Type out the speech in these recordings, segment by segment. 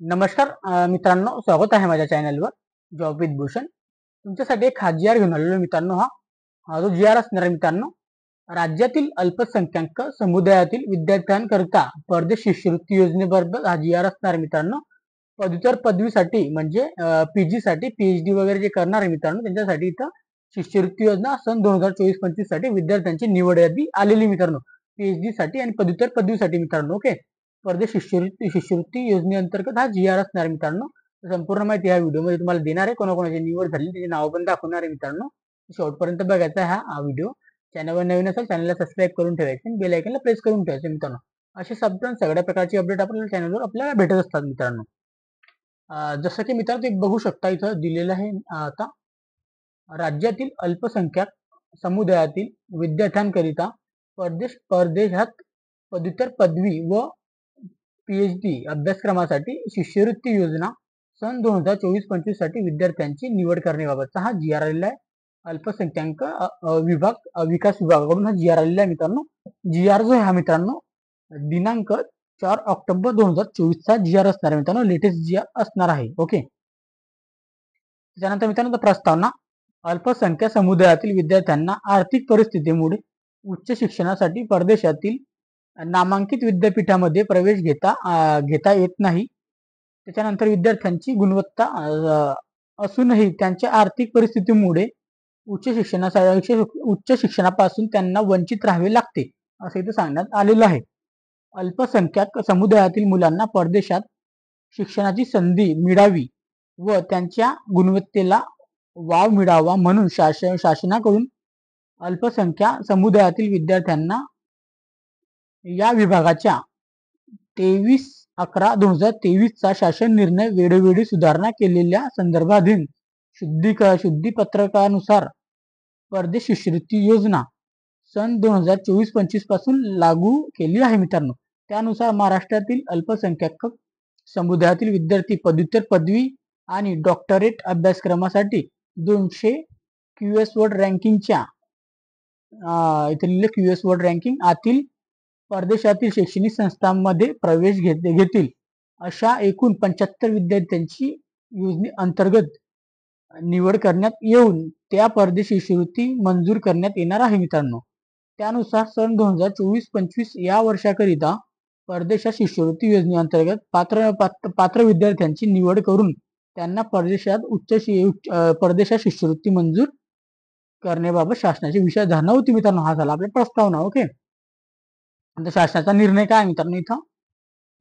नमस्कार मित्रांनो, स्वागत आहे माझ्या चॅनलवर जॉब विथ भूषण. तुमच्यासाठी एक हा GR घेऊन आलेलो मित्रांनो. हा जो GR असणार आहे मित्रांनो, राज्यातील अल्पसंख्याक समुदायातील विद्यार्थ्यांकरिता परदेश शिष्यवृत्ती योजनेबद्दल हा GR असणार आहे मित्रांनो. पदव्युत्तर पदवीसाठी म्हणजे PG साठी PhD वगैरे जे करणार आहे मित्रांनो, त्यांच्यासाठी इथं शिष्यवृत्ती योजना सन 2024-25 साठी विद्यार्थ्यांची निवड यादी आलेली मित्रांनो. PhD साठी आणि पदव्युत्तर पदवीसाठी मित्रांनो. ओके, परदेश शिष्यवृत्ती योजनेअंतर्गत हा GR असणार आहे मित्रांनो. संपूर्ण माहिती ह्या व्हिडिओमध्ये तुम्हाला देणार आहे. कोणाकोणाची निवड झाली त्याची नाव पण दाखवणार आहे मित्रांनो. शेवटपर्यंत बघायचा हा व्हिडिओ. चॅनलवर नवीन असेल चॅनलला सबस्क्राईब करून ठेवायचे आणि बेल आयकॉनला प्रेस करून ठेवायचे मित्रांनो. असे सगळ्या प्रकारची अपडेट आपल्याला चॅनलवर आपल्याला भेटत असतात मित्रांनो. जसं की मित्रांनो ते बघू शकता इथं दिलेलं आहे. आता राज्यातील अल्पसंख्याक समुदायातील विद्यार्थ्यांकरिता परदेशात पदव्युत्तर पदवी व PhD अभ्यासक्रमासाठी शिष्यवृत्ती योजना सन 2024-25 साठी विद्यार्थ्यांची निवड करण्याबाबतचा हा GR आलेला आहे. अल्पसंख्याक विकास विभागाकडून हा GR आलेला आहे मित्रांनो. GR जो आहे हा मित्रांनो दिनांक 4 ऑक्टोबर 2024 चा GR असणार आहे मित्रांनो. लेटेस्ट GR असणार आहे. ओके, त्यानंतर मित्रांनो प्रस्तावना. अल्पसंख्याक समुदायातील विद्यार्थ्यांना आर्थिक परिस्थितीमुळे उच्च शिक्षणासाठी परदेशातील नामांकित विद्यापीठामध्ये प्रवेश घेता येत नाही. त्याच्यानंतर विद्यार्थ्यांची गुणवत्ता असूनही त्यांच्या आर्थिक परिस्थितीमुळे उच्च शिक्षणापासून त्यांना वंचित राहावे लागते असं इथे सांगण्यात आलेलं आहे. अल्पसंख्याक समुदायातील मुलांना परदेशात शिक्षणाची संधी मिळावी व त्यांच्या गुणवत्तेला वाव मिळावा म्हणून शासनाकडून अल्पसंख्याक समुदायातील विद्यार्थ्यांना या विभागाच्या 23/11/2023 चा शासन निर्णय वेळोवेळी सुधारणा केलेल्या संदर्भाधीन शुद्धीपत्रकानुसार परदेश शिष्यवृत्ती योजना सन 2024-25 पासून लागू केली आहे मित्रांनो. त्यानुसार महाराष्ट्रातील अल्पसंख्याक समुदायातील विद्यार्थी पदव्युत्तर पदवी आणि डॉक्टरेट अभ्यासक्रमासाठी 200 QS वर्ल्ड रँकिंगच्या इथे लिहिले QS वर्ल्ड रँकिंग आतील परदेशातील शैक्षणिक संस्थांमध्ये प्रवेश घेतील अशा एकूण 75 विद्यार्थ्यांची योजनेअंतर्गत निवड करण्यात येऊन त्या परदेश शिष्यवृत्ती मंजूर करण्यात येणार आहे मित्रांनो. त्यानुसार सन 2024-25 या वर्षाकरिता परदेशात शिष्यवृत्ती योजनेअंतर्गत पात्र विद्यार्थ्यांची निवड करून त्यांना परदेशात शिष्यवृत्ती मंजूर करण्याबाबत शासनाची विचारधारणा होती मित्रांनो. हा झाला आपला प्रस्तावना. ओके, आता शासनाचा निर्णय काय मित्रांनो. इथं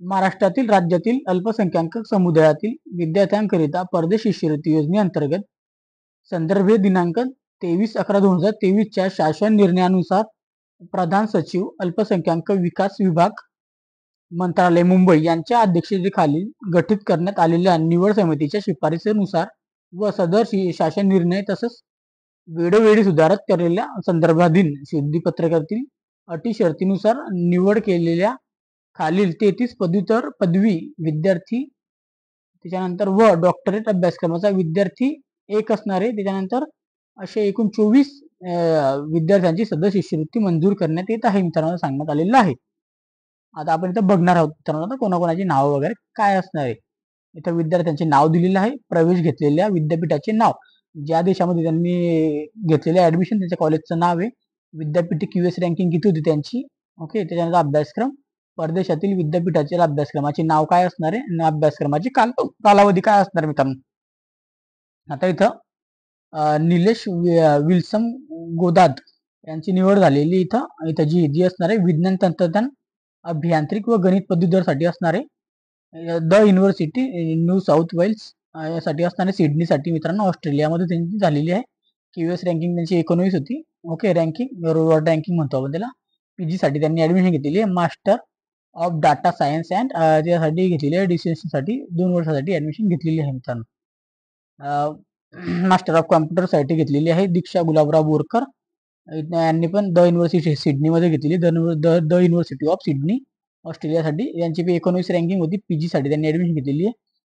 महाराष्ट्रातील राज्यातील अल्पसंख्याक समुदायातील विद्यार्थ्यांकरिता परदेश शिष्यवृत्ती योजनेअंतर्गत संदर्भ दिनांक 23/11/2023 च्या शासन निर्णयानुसार प्रधान सचिव अल्पसंख्याक विकास विभाग मंत्रालय मुंबई यांच्या अध्यक्षतेखाली गठीत करण्यात आलेल्या निवड समितीच्या शिफारसीनुसार व सदर शासन निर्णय तसंच वेळोवेळी सुधारित केलेल्या संदर्भाधीन शुद्धीपत्रकातील अटी शर्तीनुसार निवड केलेल्या खालील 33 पदव्युत्तर पदवी विद्यार्थी त्याच्यानंतर व डॉक्टरेट अभ्यासक्रमाचा विद्यार्थी एक असणारे त्याच्यानंतर असे एकूण 24 विद्यार्थ्यांची सदर शिष्यवृत्ती मंजूर करण्यात येत आहे मित्रांनो सांगण्यात आलेलं आहे. आता आपण इथं बघणार आहोत मित्रांनो कोणाकोणाची नाव वगैरे काय असणार आहे. इथं विद्यार्थ्यांचे नाव दिलेलं आहे, प्रवेश घेतलेल्या विद्यापीठाचे नाव, ज्या देशामध्ये त्यांनी घेतलेले ऍडमिशन त्याच्या कॉलेजचं नाव आहे, विद्यापीठ QS रँकिंग किती होती त्यांची. ओके, त्याच्यानंतर अभ्यासक्रम, परदेशातील विद्यापीठाच्या अभ्यासक्रमाचे नाव काय असणार आहे आणि अभ्यासक्रमाची कालावधी काय असणार मित्रांनो. आता इथं निलेश विल्सम गोदाद यांची निवड झालेली इथं जी असणार आहे विज्ञान तंत्रज्ञान अभियांत्रिक व गणित पदवीधरसाठी असणार आहे. The university New South Wales यासाठी असणारे सिडनीसाठी मित्रांनो ऑस्ट्रेलियामध्ये त्यांची झालेली आहे. QS रँकिंग त्यांची 19 होती. ओके, रँकिंग वर्ल्ड रँकिंग म्हणतो आपण त्याला. PG साठी त्यांनी ऍडमिशन घेतलेली आहे. Master of data science and त्यासाठी घेतलेली आहे. डिस्टन्स साठी 2 वर्षासाठी ऍडमिशन घेतलेली आहे मित्रांनो. मास्टर ऑफ कॉम्प्युटर साठी घेतलेली आहे दीक्षा गुलाबराव बोरकर यांनी पण द युनिव्हर्सिटी सिडनी मध्ये घेतलेली. द युनिव्हर्सिटी ऑफ सिडनी ऑस्ट्रेलियासाठी यांची 19 रँकिंग होती. PG साठी त्यांनी ऍडमिशन घेतलेली आहे.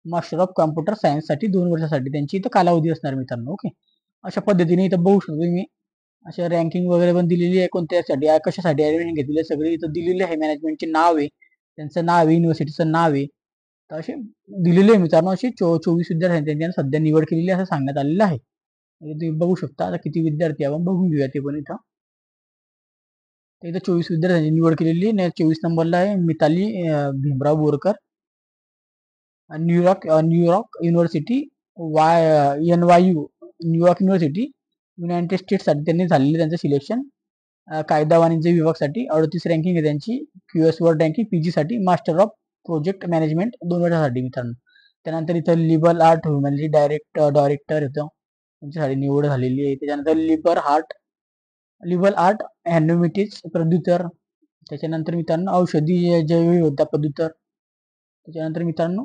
मास्टर ऑफ कॉम्प्युटर सायन्स साठी 2 वर्षासाठी त्यांची इथं कालावधी असणार मित्रांनो. ओके, अशा पद्धतीने इथं बघू शकतो मी अशा रँकिंग वगैरे पण दिलेली आहे, कोणत्यासाठी कशासाठी ऍडमिशन घेतलेली आहे सगळी इथं दिलेली आहे. मॅनेजमेंटचे नाव आहे, त्यांचं नाव आहे, युनिव्हर्सिटीचं नाव आहे, तर असे दिलेले आहे मित्रांनो, असे 24 विद्यार्थ्यांची त्यांनी सध्या निवड केलेली असं सांगण्यात आलेलं आहे. म्हणजे तुम्ही बघू शकता आता किती विद्यार्थी आपण बघून घेऊया ते पण इथं. तर इथं 24 विद्यार्थ्यांची निवड केलेली आहे. 24 नंबरला आहे Mitali Bhimrao Borkar, New York university, NYU New York university, united स्टेट्ससाठी त्यांनी झालेले त्यांचं सिलेक्शन. कायदा वाणिज्य विभागासाठी 38 रँकिंग आहे त्यांची. QS वर्ड रँकिंग PG साठी, मास्टर ऑफ प्रोजेक्ट मॅनेजमेंट 2 वर्षासाठी मित्रांनो. त्यानंतर इथं लिबरल आर्ट म्हणजे डायरेक्टर येतं त्यांच्यासाठी निवड झालेली आहे. त्याच्यानंतर लिबरल आर्ट हॅन्डमेटिक्स पदव्युत्तर. त्याच्यानंतर मित्रांनो औषधी जैवविविधता पदव्युत्तर. त्याच्यानंतर मित्रांनो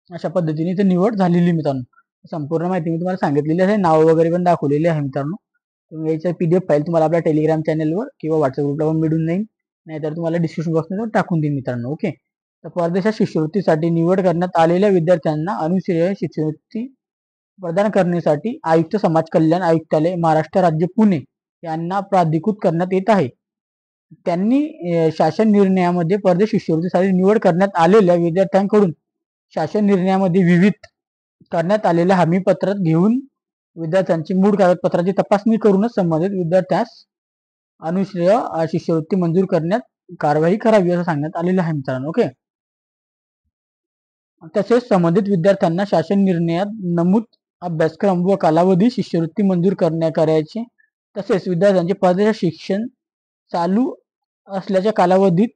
अशा पद्धतीने इथे निवड झालेली मित्रांनो. संपूर्ण माहिती मी तुम्हाला सांगितलेली आहे. नाव वगैरे पण दाखवलेली आहे मित्रांनो. तुम्ही याच्या PDF फाईल तुम्हाला आपल्या टेलिग्राम चॅनलवर किंवा व्हॉट्सअप ग्रुपला पण मिळून जाईल, नाहीतर तुम्हाला डिस्क्रिप्शन बॉक्समध्ये टाकून देईन मित्रांनो. ओके. तर परदेशात शिष्यवृत्तीसाठी निवड करण्यात आलेल्या विद्यार्थ्यांना अनुश्रेय शिष्यवृत्ती प्रदान करण्यासाठी आयुक्त समाज कल्याण आयुक्तालय महाराष्ट्र राज्य पुणे यांना प्राधिकृत करण्यात येत आहे. त्यांनी शासन निर्णयामध्ये परदेश शिष्यवृत्तीसाठी निवड करण्यात आलेल्या विद्यार्थ्यांकडून शासन निर्णयामध्ये विविध करण्यात आलेल्या हमीपत्रात घेऊन विद्यार्थ्यांची मूळ कागदपत्राची तपासणी करूनच संबंधित विद्यार्थ्यास अनुश्रेय शिष्यवृत्ती मंजूर करण्यात कारवाई करावी असं सांगण्यात आलेलं आहे मित्रांनो. ओके. तसेच संबंधित विद्यार्थ्यांना शासन निर्णयात नमूद अभ्यासक्रम व कालावधी शिष्यवृत्ती मंजूर करायचे. तसेच विद्यार्थ्यांचे परदेशात शिक्षण चालू असल्याच्या कालावधीत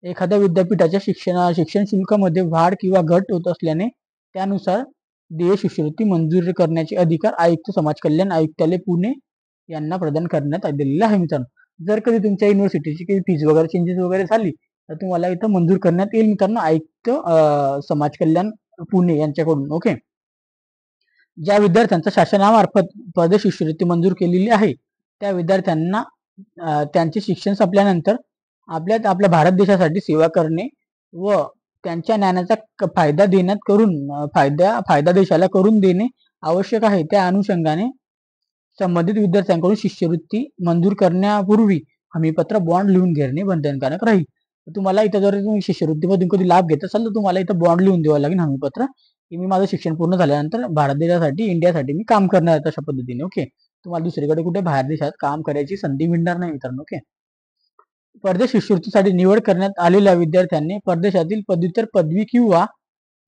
एखाद्या विद्यापीठाच्या शिक्षण शुल्कामध्ये वाढ किंवा घट होत असल्याने त्यानुसार देय शिष्यवृत्ती मंजूर करण्याचे अधिकार आयुक्त समाज कल्याण आयुक्तालय पुणे यांना प्रदान करण्यात आलेले आहे मित्रांनो. जर कधी तुमच्या युनिव्हर्सिटीची काही फीज वगैरे चेंजेस वगैरे झाली तर तुम्हाला इथं मंजूर करण्यात येईल मित्रांनो आयुक्त समाज कल्याण पुणे यांच्याकडून. ओके. ज्या विद्यार्थ्यांचा शासनामार्फत परदेश शिष्यवृत्ती मंजूर केलेली आहे त्या विद्यार्थ्यांना त्यांचे शिक्षण संपल्यानंतर आपल्या भारत देशासाठी सेवा करणे व त्यांच्या ज्ञानाचा फायदा देण्यात करून फायदा देशाला करून देणे आवश्यक आहे. त्या अनुषंगाने संबंधित विद्यार्थ्यांकडून शिष्यवृत्ती मंजूर करण्यापूर्वी हमीपत्र बॉन्ड लिहून घेणे बंधनकारक राहील. तुम्हाला इथं जर तुम्ही शिष्यवृत्तीमधून कधी लाभ घेत असाल तर तुम्हाला इथं बॉन्ड लिहून द्यावं लागेल हमीपत्र की मी माझं शिक्षण पूर्ण झाल्यानंतर भारत देशासाठी इंडियासाठी मी काम करणार आहे तशा पद्धतीने. ओके. तुम्हाला दुसरीकडे कुठे बाहेर देशात काम करायची संधी मिळणार नाही मित्रांनो. ओके. परदेश शिष्यवृत्तीसाठी निवड करण्यात आलेल्या विद्यार्थ्यांनी परदेशातील पदव्युत्तर पदवी किंवा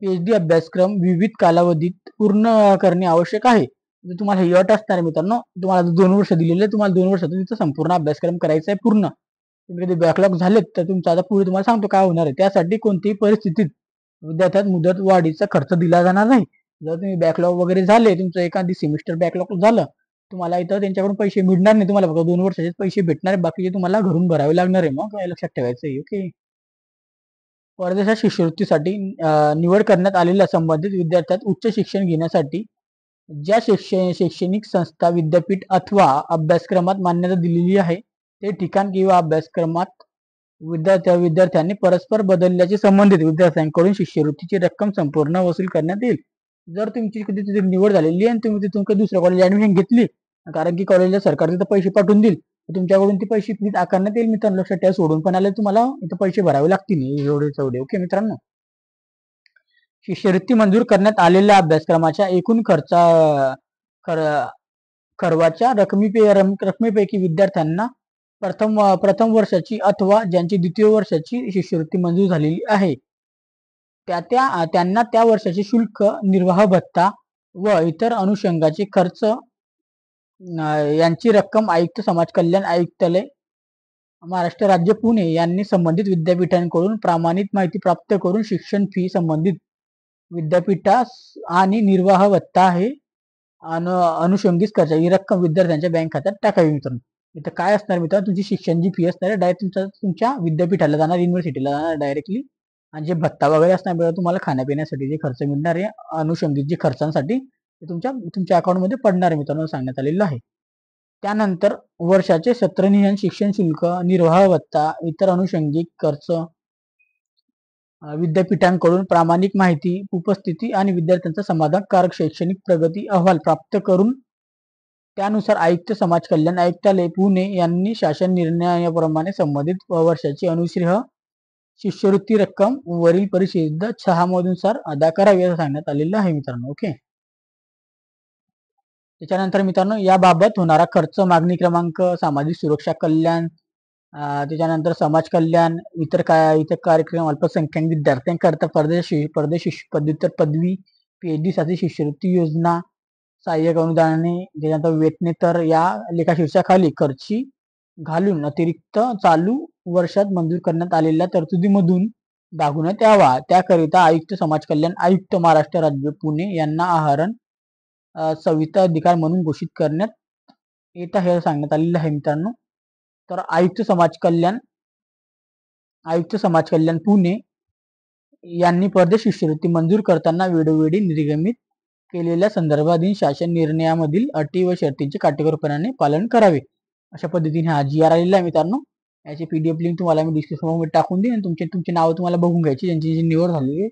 PhD अभ्यासक्रम विविध कालावधीत पूर्ण करणे आवश्यक आहे. तुम्हाला ही अट असणार मित्रांनो. तुम्हाला 2 वर्ष दिलेले तुम्हाला 2 वर्षातून तिचा संपूर्ण अभ्यासक्रम करायचा आहे पूर्ण. तुम्ही कधी बॅकलॉग झालेत तर तुमचा आता पुढे तुम्हाला सांगतो काय होणार आहे. त्यासाठी कोणत्याही परिस्थितीत विद्यार्थ्यात मुदत वाढीचा खर्च दिला जाणार नाही. जर तुम्ही बॅकलॉग वगैरे झाले तुमचं एखादी सेमिस्टर बॅकलॉग झालं तुम्हाला इथं त्यांच्याकडून पैसे मिळणार नाही. तुम्हाला फक्त 2 वर्षाचे पैसे भेटणार आहे. बाकीचे तुम्हाला घरून भरावे लागणार आहे. मग लक्षात ठेवायचं आहे. ओके. परदेशात शिष्यवृत्तीसाठी निवड करण्यात आलेल्या संबंधित विद्यार्थ्यात उच्च शिक्षण घेण्यासाठी ज्या शैक्षणिक संस्था विद्यापीठ अथवा अभ्यासक्रमात मान्यता दिलेली आहे ते ठिकाण किंवा अभ्यासक्रमात विद्यार्थ्यांनी परस्पर बदलल्याचे संबंधित विद्यार्थ्यांकडून शिष्यवृत्तीची रक्कम संपूर्ण वसूल करण्यात येईल. जर तुमची कधी तिथे निवड झालेली आहे आणि तुम्ही तिथून कधी दुसऱ्या कॉलेज ऍडमिशन घेतली कारण की कॉलेजला सरकार तिथं पैसे पाठवून देईल तुमच्याकडून ती पैसे फीज आकारण्यात येईल मित्रांनो. लक्षात ठेवा. सोडून पण आले तुम्हाला इथं पैसे भरावे लागतील एवढे चौडे. ओके मित्रांनो. शिष्यवृत्ती मंजूर करण्यात आलेल्या अभ्यासक्रमाच्या एकूण खर्चाच्या रकमेपैकी विद्यार्थ्यांना प्रथम वर्षाची अथवा ज्यांची द्वितीय वर्षाची शिष्यवृत्ती मंजूर झालेली आहे त्यांना त्या वर्षाचे शुल्क निर्वाह भत्ता व इतर अनुषंगाचे खर्च यांची रक्कम आयुक्त समाज कल्याण आयुक्तालय महाराष्ट्र राज्य पुणे यांनी संबंधित विद्यापीठांकडून प्रामाणित माहिती प्राप्त करून शिक्षण फी संबंधित विद्यापीठास आणि निर्वाह भत्ता हे अनुषंगिक खर्च ही रक्कम विद्यार्थ्यांच्या बँक खात्यात टाकावी मित्रांनो. इथं काय असणार मित्रांनो तुमची शिक्षण जी फी असणार आहे डायरेक्ट तुमच्या विद्यापीठाला जाणार युनिव्हर्सिटीला जाणार डायरेक्टली आणि जे भत्ता वगैरे असणार मित्रांनो तुम्हाला खाण्यापिण्यासाठी जे खर्च मिळणार आहे अनुषंगिक जे खर्चांसाठी ते तुमच्या अकाउंटमध्ये पडणार आहे मित्रांनो सांगण्यात आलेलं आहे. त्यानंतर वर्षाचे सत्रनिहाय शिक्षण शुल्क निर्वाह भत्ता इतर अनुषंगिक खर्च विद्यापीठांकडून प्रामाणिक माहिती उपस्थिती आणि विद्यार्थ्यांचा समाधानकारक शैक्षणिक प्रगती अहवाल प्राप्त करून त्यानुसार आयुक्त समाज कल्याण आयुक्तालय पुणे यांनी शासन निर्णयाप्रमाणे संबंधित वर्षाची अनुश्रेय शिष्यवृत्ती रक्कम वरील परिशिष्ट 6 मधुनुसार अदा करावी असं सांगण्यात आलेलं आहे मित्रांनो. ओके. त्याच्यानंतर मित्रांनो याबाबत होणारा खर्च मागणी क्रमांक सामाजिक सुरक्षा कल्याण, त्याच्यानंतर समाज कल्याण, इतर कार्यक्रम अल्पसंख्याक विद्यार्थ्यांकरता परदेश पदव्युत्तर पदवी, पीएचडी साठी शिष्यवृत्ती योजना, सहाय्यक अनुदाने, त्याच्यानंतर वेतनेतर या लेखाशीर्षाखाली खर्ची घालून अतिरिक्त चालू वर्षात मंजूर करण्यात आलेल्या तरतुदीमधून दाखवण्यात यावा, त्याकरिता आयुक्त समाज कल्याण आयुक्त महाराष्ट्र राज्य पुणे यांना आहरण सविता अधिकार म्हणून घोषित करण्यात येत आहे असं सांगण्यात आलेलं आहे मित्रांनो. तर आयुक्त समाज कल्याण पुणे यांनी परदेश शिष्यवृत्ती मंजूर करताना वेळोवेळी निर्गमित केलेल्या संदर्भाधीन शासन निर्णयामधील अटी व शर्तींचे काटेकोरपणाने पालन करावे अशा पद्धतीने हा जी आर आलेला आहे मित्रांनो. याची पीडीएफ लिंक तुम्हाला मी डिस्क्रिप्शन मध्ये टाकून देईन आणि तुमचे नाव तुम्हाला बघून घ्यायची ज्यांची जी निवड झालेली आहे.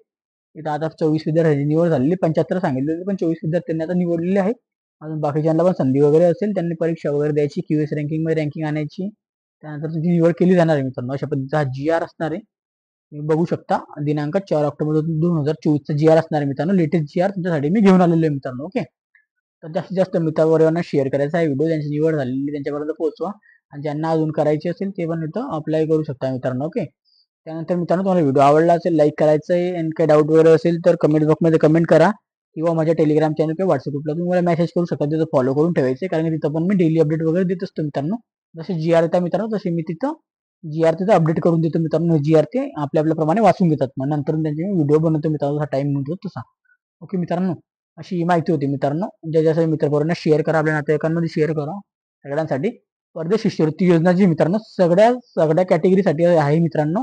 इथं आता 24 विद्यार्थ्यांची निवड झालेली, 75 सांगितलेले पण 24 विद्यार्थ्यांनी आता निवडलेले आहे. अजून बाकीच्यांना पण संधी वगैरे असेल, त्यांनी परीक्षा वगैरे द्यायची, क्यूएस रँकिंग मध्ये रँकिंग आणायची, त्यानंतर तुमची निवड केली जाणार आहे मित्रांनो. अशा पद्धतीचा हा जी आर असणार आहे. तुम्ही बघू शकता दिनांक 4 ऑक्टोबर 2024 चा जी आर असणार आहे मित्रांनो. लेटेस्ट जी आर तुमच्यासाठी मी घेऊन आलेलो आहे मित्रांनो. ओके. तर जास्तीत जास्त मित्रांना शेअर करायचा आहे व्हिडिओ, ज्यांची निवड झालेली त्यांच्यापर्यंत पोहोचवा आणि ज्यांना अजून करायची असेल ते पण इथं अप्लाय करू शकता मित्रांनो. ओके. त्यानंतर मित्रांनो तुम्हाला व्हिडिओ आवडला असेल लाईक करायचं आहे आणि काही डाऊट वगैरे असेल तर कमेंट बॉक्समध्ये कमेंट करा किंवा माझ्या टेलिग्राम चॅनल किंवा व्हॉट्सअप ग्रुपला तुम्ही मला मेसेज करू शकता, तिथं फॉलो करून ठेवायचे कारण तिथं पण मी डेली अपडेट वगैरे देत असतो मित्रांनो. जसे जी आर येतात मित्रांनो तसे मी तिथं जी आर तिथं अपडेट करून देतो मित्रांनो. जी आर ते आपल्याप्रमाणे वाचून घेतात, मग नंतर त्यांचे व्हिडिओ बनवतो मित्रांनो, जसा टाइम मिळतो तसा. ओके मित्रांनो, अशी माहिती होती मित्रांनो. ज्या मित्रपर्यंत शेअर करा, आपल्या नातेवाईकांमध्ये शेअर करा सगळ्यांसाठी. परदेश शिष्यवृत्ती योजना जी मित्रांनो सगळ्या कॅटेगरीसाठी आहे मित्रांनो.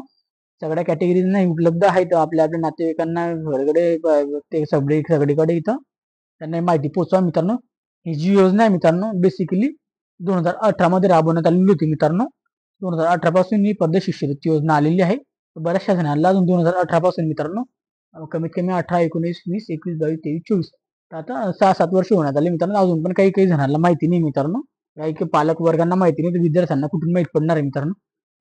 सगळ्या कॅटेगरीजना उपलब्ध आहेत. आपल्या नातेवाईकांना ते सगळीकडे इथं त्यांना माहिती पोहोचवा मित्रांनो. ही जी योजना आहे मित्रांनो बेसिकली 2018 मध्ये राबवण्यात आलेली होती मित्रांनो. 2018 पासून ही परदेश शिष्यवृत्ती योजना आलेली आहे. बऱ्याचशा जणांना अजून 2018 पासून मित्रांनो कमीत कमी 18, 19, 20, 21, 22, 23, 24 आता 6-7 वर्ष होण्यात आले मित्रांनो. अजून पण काही काही जणांना माहिती नाही मित्रांनो. काही पालक वर्गांना माहिती नाही, तर विद्यार्थ्यांना कुठून माहिती पडणार आहे मित्रांनो.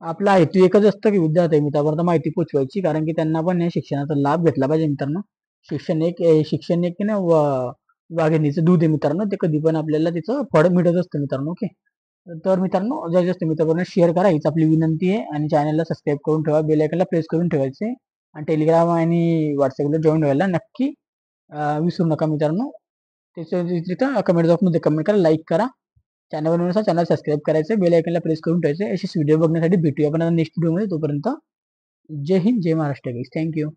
आपला हेतू एकच असतं की विद्यार्थी मित्रांपर्यंत माहिती पोहोचवायची, कारण की त्यांना पण या शिक्षणाचा लाभ घेतला पाहिजे मित्रांनो. शिक्षण एक ना वाघिणीचं दूध आहे मित्रांनो, ते कधी पण आपल्याला त्याचं फळ मिळत असतं मित्रांनो. ओके. तर मित्रांनो जास्त मित्रांपर्यंत शेअर करा हीच आपली विनंती आहे आणि चॅनलला सबस्क्राईब करून ठेवा, बेल आयकॉनला प्रेस करून ठेवायचे आणि टेलिग्राम आणि व्हॉट्सअपला जॉईन व्हायला नक्की विसरू नका मित्रांनो. तिथं कमेंट बॉक्समध्ये कमेंट करा, लाईक करा, चॅनल सबस्क्राईब करायचं, बेल आयकॉनला प्रेस करून ठेवायचं. अशीच व्हिडिओ बघण्यासाठी भेटूया आपण नेक्स्ट व्हिडिओमध्ये. तोपर्यंत जय हिंद, जय महाराष्ट्र गाईस. थँक्यू.